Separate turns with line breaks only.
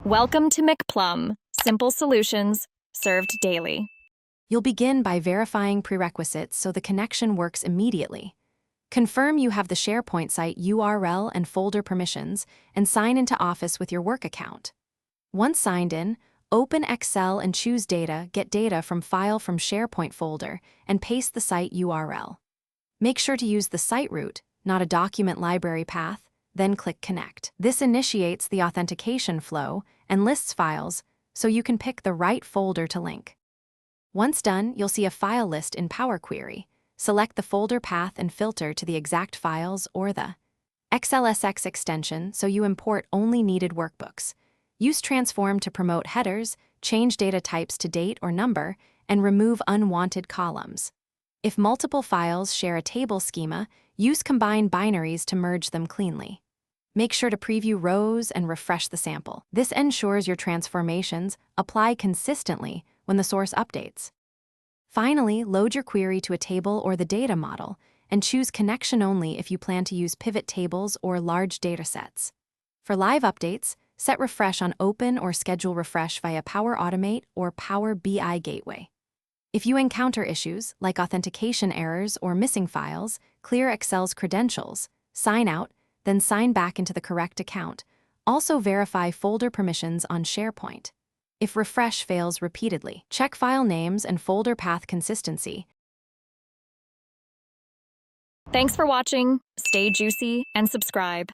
Welcome to McPlum, simple solutions served daily.
You'll begin by verifying prerequisites so the connection works immediately. Confirm you have the Sharepoint site URL and folder permissions, and sign into Office with your work account. Once signed in, open Excel and choose Get data from File from Sharepoint folder, and paste the site URL. Make sure to use the site root, not a document library path, then click Connect. This initiates the authentication flow and lists files, so you can pick the right folder to link. Once done, you'll see a file list in Power Query. Select the folder path and filter to the exact files or the XLSX extension so you import only needed workbooks. Use Transform to promote headers, change data types to date or number, and remove unwanted columns. If multiple files share a table schema, use Combine binaries to merge them cleanly. Make sure to preview rows and refresh the sample. This ensures your transformations apply consistently when the source updates. Finally, load your query to a table or the data model, and choose connection only if you plan to use pivot tables or large datasets. For live updates, set refresh on Open or schedule refresh via Power Automate or Power BI Gateway. If you encounter issues like authentication errors or missing files, clear Excel's credentials, sign out, then sign back into the correct account. Also verify folder permissions on Sharepoint. If refresh fails repeatedly, check file names and folder path consistency.
Thanks for watching. Stay juicy and subscribe.